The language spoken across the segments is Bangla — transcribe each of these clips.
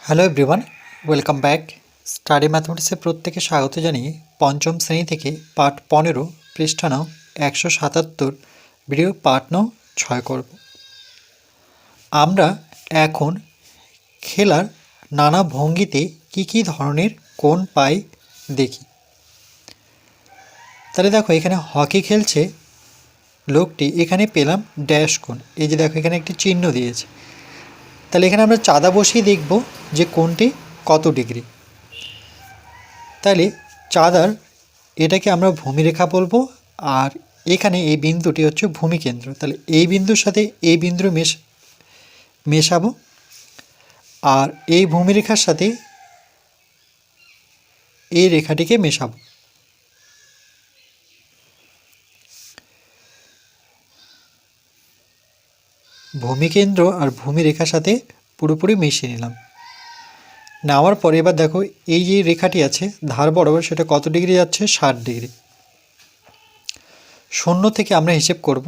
Hello everyone, welcome back. Study ম্যাথমেটিক্সে প্রত্যেকে স্বাগত জানিয়ে পঞ্চম শ্রেণী থেকে পার্ট 15 পৃষ্ঠা নং 177 ভিডিও পার্ট নং 6 করব। আমরা এখন খেলার নানা ভঙ্গিতে কি ধরনের কোণ পাই দেখি। তাহলে দেখো এখানে হকি খেলছে লোকটি, এখানে পেলাম ড্যাশ কোণ। এই যে দেখো এখানে একটি চিহ্ন দিয়েছে, তাহলে এখানে আমরা চাঁদা বসিয়ে দেখব যে কোণটি কত ডিগ্রি। তাহলে চাঁদার এটাকে আমরা ভূমিরেখা বলবো, আর এখানে এই বিন্দুটি হচ্ছে ভূমিকেন্দ্র। তাহলে এই বিন্দুর সাথে এই বিন্দু মেশাবো, আর এই ভূমিরেখার সাথে এই রেখাটিকে মেশাবো। ভূমিকেন্দ্র আর ভূমিরেখার সাথে পুরোপুরি মিশিয়ে নিলাম। নেওয়ার পরে এবার দেখো এই যে রেখাটি আছে ধার বরাবর, সেটা কত ডিগ্রি যাচ্ছে? 60 ডিগ্রি। শূন্য থেকে আমরা হিসেব করব।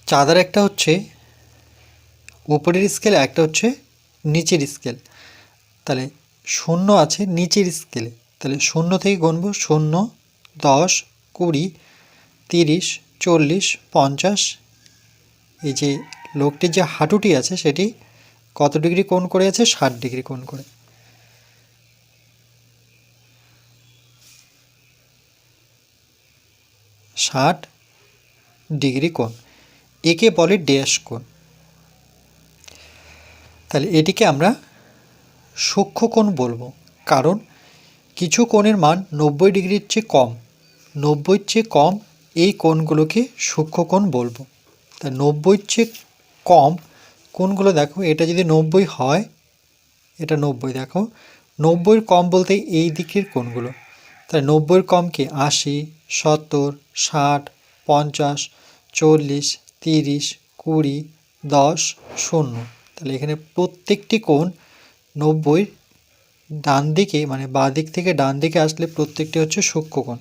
চাঁদার একটা হচ্ছে উপরের স্কেল, একটা হচ্ছে নিচের স্কেল। তাহলে শূন্য আছে নিচের স্কেলে, তাহলে শূন্য থেকে গুনব। 0, 10, 20, 30, 40, 50। এই যে লোকটির যে হাঁটুটি আছে সেটি কত ডিগ্রি কোণ করে আছে? 60 ডিগ্রি কোণ করে। ষাট ডিগ্রি কোণ, একে বলে ড্যাশ কোণ। তাহলে এটিকে আমরা সূক্ষ্ম কোণ বলবো, কারণ কিছু কোণের মান 90 ডিগ্রির চেয়ে কম। 90-র চেয়ে কম এই কোণগুলোকে সূক্ষ্ম কোণ বলবো। তা 90-র চেয়ে কম কোণগুলো দেখো, এটা যদি 90 হয়, এটা 90, দেখো 90-র কম বলতে এই দিকের কোণগুলো। তাহলে 90-র কম কি? 80, 70, 60, 50, 40, 30, 20, 10, 0। তাহলে এখানে প্রত্যেকটি কোণ 90 ডান দিকে, মানে বাঁ দিক থেকে ডান দিকে আসলে প্রত্যেকটি হচ্ছে সূক্ষ্ম কোণ।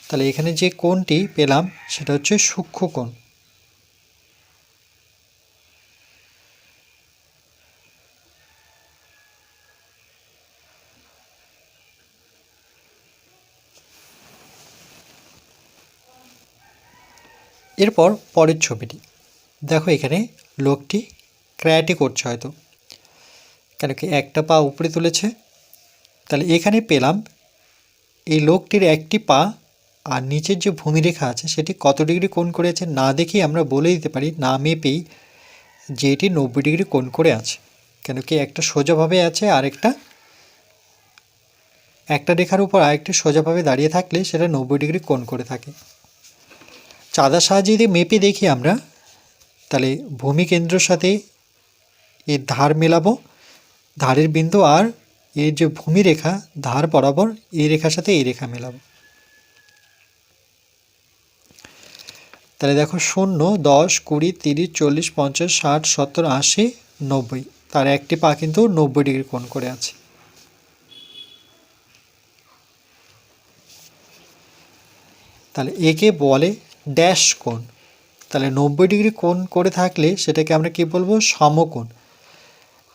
তাহলে এখানে যে কোণটি পেলাম সেটা হচ্ছে সূক্ষ্ম কোণ। এরপর পরের ছবিটি দেখো, এখানে লোকটি ক্র্যাটি করছে হয়তো, কেন কি একটা পা উপরে তুলেছে। তাহলে এখানে পেলাম এই লোকটির একটি পা আর নিচের যে ভূমিরেখা আছে সেটি কত ডিগ্রি কোণ করেছে না দেখেই আমরা বলে দিতে পারি, না মেপেই, যে এটি 90 ডিগ্রি কোণ করে আছে। কেন কি একটা সোজাভাবে আছে, আর একটা রেখার উপর আরেকটি সোজাভাবে দাঁড়িয়ে থাকলে সেটা 90 ডিগ্রি কোণ করে থাকে। চাঁদার সাহায্যে যদি মেপে দেখি আমরা, তাহলে ভূমিকেন্দ্রের সাথে এর ধার মেলাবো, ধারের বিন্দু আর এর যে ভূমিরেখা ধার বরাবর এই রেখার সাথে এই রেখা মেলাবো। তাহলে দেখো 0, 10, 20, 30, 40, 50, 60, 70, 80, 90, তার একটি পা কিন্তু 90 ডিগ্রি কোণ করে আছে। তাহলে একে বলে ড্যাশ কোণ। তাহলে 90 ডিগ্রি কোণ করে থাকলে সেটাকে আমরা কি বলবো? সমকোণ।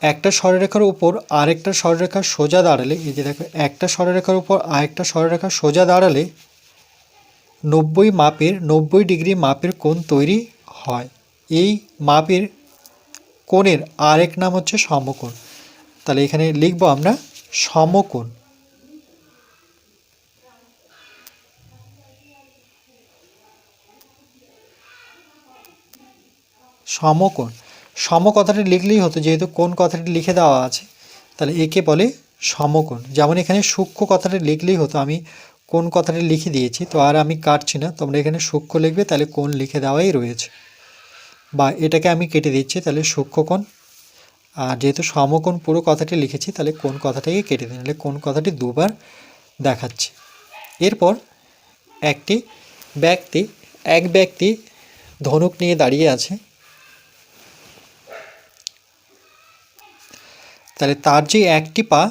একটা সরলরেখার উপর আরেকটা সরলরেখা সোজা দাঁড়ালে, এই যে দেখো একটা সরলরেখার উপর আরেকটা সরলরেখা সোজা দাঁড়ালে 90 ডিগ্রি মাপের কোণ তৈরি হয়। এই মাপের কোণের আরেক নাম হচ্ছে সমকোণ। তাহলে এখানে লিখব আমরা সমকোণ। সমকোণ, সম কথাটি লিখলেই হতো, যেহেতু কোণ কথাটি লিখে দেওয়া আছে, তাহলে একে বলে সমকোণ। যেমন এখানে সূক্ষ্ম কথাটি লিখলেই হতো, আমি কোণ কথাটি লিখে দিয়েছি, তো আর আমি কাটছি না, তোমরা এখানে সূক্ষ্ম লিখবে, তাহলে কোণ লিখে দেওয়াই রয়েছে, বা এটাকে আমি কেটে দিচ্ছি, তাহলে সূক্ষ্মকোণ। আর যেহেতু সমকোণ পুরো কথাটি লিখেছি, তাহলে কোণ কথাটাকে কেটে দিন, তাহলে কোণ কথাটি দুবার দেখাচ্ছি। এরপর এক ব্যক্তি ধনুক নিয়ে দাঁড়িয়ে আছে। তাহলে তার যে একটি পা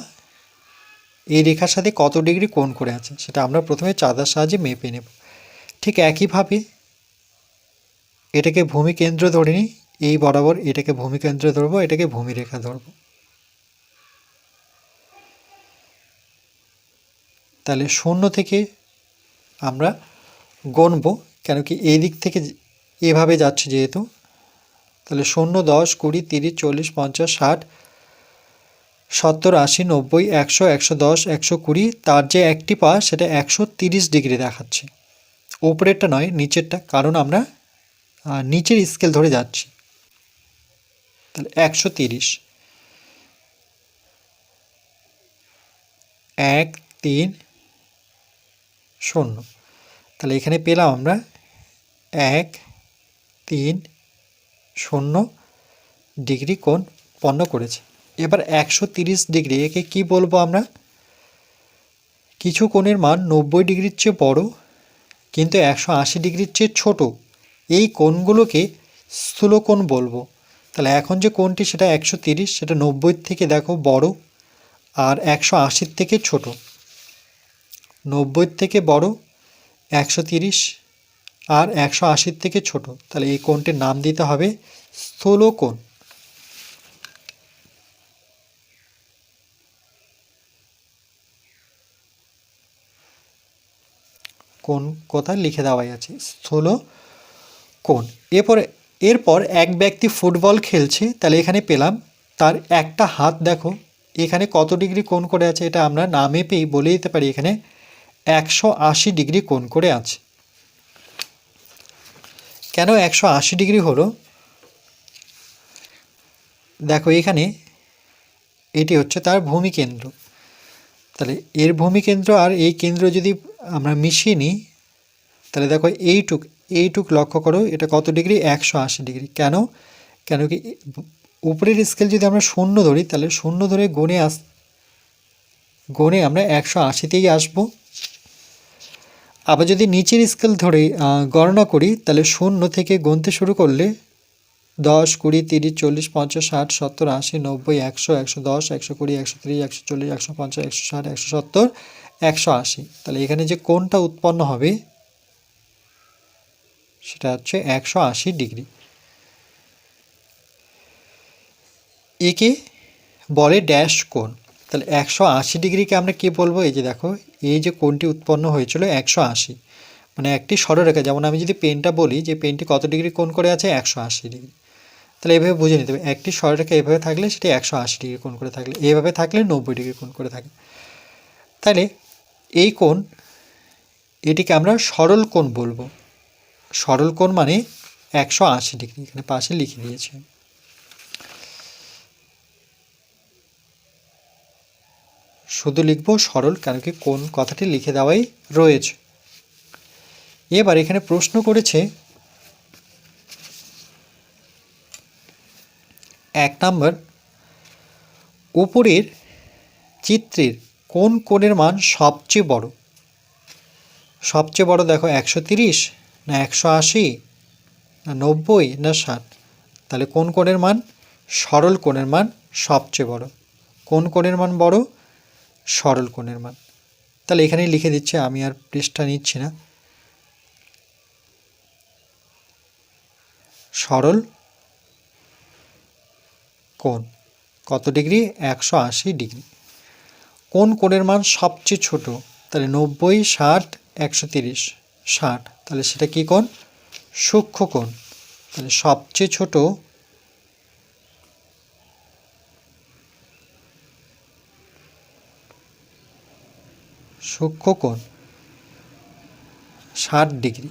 এই রেখার সাথে কত ডিগ্রি কোণ করে আছে সেটা আমরা প্রথমে চাঁদার সাহায্যে মেপে নেব। ঠিক একইভাবে এটাকে ভূমি কেন্দ্র ধরে নিই, এই বরাবর এটাকে ভূমি কেন্দ্র ধরবো, এটাকে ভূমিরেখা ধরবো। তাহলে 0 থেকে আমরা গণবো, কেন কি এই দিক থেকে এভাবে যাচ্ছে যেহেতু। তাহলে 0, 10, 20, 30, 40, 50, 60, 70, 80, 90, 100, 110, 120, তার যে একটি পা সেটা 130 ডিগ্রি দেখাচ্ছে। উপরেরটা নয়, নিচেরটা, কারণ আমরা নিচের স্কেল ধরে যাচ্ছি। তাহলে 130, 1, 3, 0। তাহলে এখানে পেলাম আমরা 1, 3, 0 ডিগ্রি কোণ উৎপন্ন করেছে। এবার 130 ডিগ্রি, একে কি বলবো আমরা? কিছু কোণের মান 90 ডিগ্রির চেয়ে বড় কিন্তু 180 ডিগ্রির চেয়ে ছোট, এই কোণগুলোকে স্থূলকোণ বলবো। তাহলে এখন যে কোণটি সেটা 130, সেটা 90 থেকে দেখো বড় আর 180 থেকে ছোট। 90 থেকে বড়, 130 আর 180 থেকে ছোট। তাহলে এই কোণটির নাম দিতে হবে স্থূলকোণ। কোণ কোথায় লিখে দেওয়াই আছে, স্থূলকোণ। এরপর এক ব্যক্তি ফুটবল খেলছে, তাহলে এখানে পেলাম তার একটা হাত দেখো এখানে কত ডিগ্রি কোণ করে আছে, এটা আমরা না মেপেই বলে দিতে পারি এখানে 180 ডিগ্রি কোণ করে আছে। কেন 180 ডিগ্রি হলো? দেখো এখানে এটি হচ্ছে তার ভূমিকেন্দ্র। তাহলে এর ভূমিকেন্দ্র আর এই কেন্দ্র যদি আমরা মিশিয়ে নিই, তাহলে দেখো এইটুক লক্ষ্য করো, এটা কত ডিগ্রি? 180 ডিগ্রি। কেন কি উপরের স্কেল যদি আমরা 0 ধরি, তাহলে 0 ধরে গণে আমরা 180তেই আসবো। আবার যদি নিচের স্কেল ধরে গণনা করি, তাহলে 0 থেকে গুনতে শুরু করলে 10, 20, 30, 40, 50, 60, 70, 80, 90, 100, 110, 120, 130, 140, 150, 160, 170, 180। তাহলে এখানে যে কোণটা উৎপন্ন হবে সেটা হচ্ছে 180 ডিগ্রি। একে বলে ড্যাশ কোণ। তাহলে 180 ডিগ্রিকে আমরা কি বলবো? এই যে দেখো, এই যে কোণটি উৎপন্ন হয়েছিল 180, মানে একটি সরলরেখা। যেমন আমি যদি পেনটা বলি যে পেনটি কত ডিগ্রি কোণ করে আছে, 180 ডিগ্রি। তাহলে এভাবে বুঝে নিতে হবে, একটি সরলরেখা এভাবে থাকলে সেটি 180 ডিগ্রি কোণ করে থাকলে, এইভাবে থাকলে 90 ডিগ্রি কোণ করে থাকে। তাহলে এই কোণ, এটিকে আমরা সরল কোণ বলবো। সরল কোণ মানে 180 ডিগ্রি, এখানে পাশে লিখে দিয়েছি। শুধু লিখবো সরল, কারণ কি কোণ কথাটি লিখে দেওয়াই রয়েছে। এবার এখানে প্রশ্ন করেছে 1 নম্বর, উপরের চিত্রের কোন কোণের মান সবচেয়ে বড়? সবচেয়ে বড় দেখো 130 না 180 না 90 না 60? তাহলে কোন কোণের মান? সরল কোণের মান সবচেয়ে বড়। কোন কোণের মান বড়? সরল কোণের মান। তাহলে এখানেই লিখে দিচ্ছে, আমি আর পৃষ্ঠা নিচ্ছি না। সরল কোণ কত ডিগ্রি? 180 ডিগ্রি। কোন কোণের মান সবচেয়ে ছোট? তাহলে 90, 60, 130, 60। তাহলে সেটা কি কোণ? সূক্ষ্ম কোণ। তাহলে সবচেয়ে ছোট সূক্ষ্ম কোণ 60 ডিগ্রি।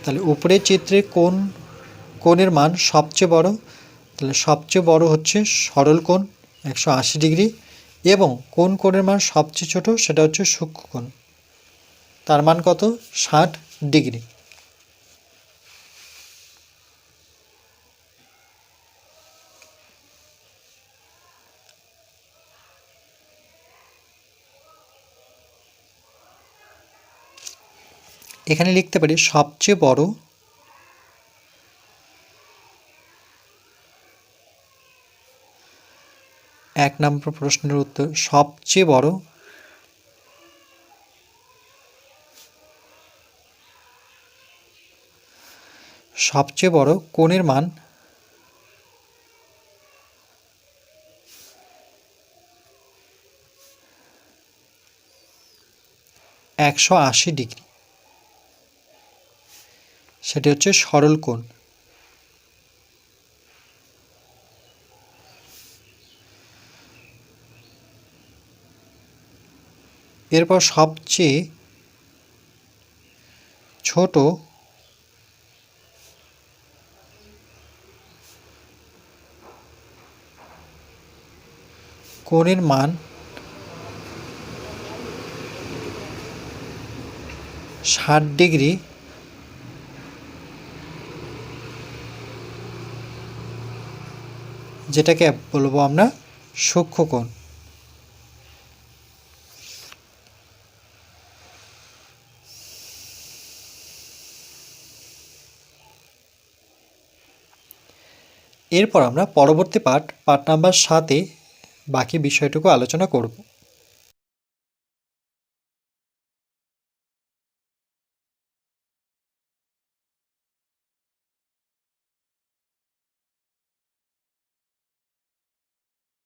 তাহলে উপরের চিত্রে কোন কোণের মান সবচেয়ে বড়? তাহলে সবচেয়ে বড় হচ্ছে সরল কোণ 180 ডিগ্রি, এবং কোন কোণের মান সবচেয়ে ছোট? সেটা হচ্ছে সূক্ষ্ম কোণ, তার মান কত? 60 ডিগ্রি। এখানে লিখতে পারি সবচেয়ে বড় এক নম্বর প্রশ্নের উত্তর, সবচেয়ে বড় সবচেয়ে বড় কোণের মান 180 ডিগ্রি, সেটি হচ্ছে সরল কোণ। এরপর সবচেয়ে ছোট কোণের মান 60 ডিগ্রি, যেটাকে বলবো আমরা সূক্ষ্মকোণ। এরপর আমরা পরবর্তী পাঠ নাম্বার 7-এ বাকি বিষয়টুকু আলোচনা করব।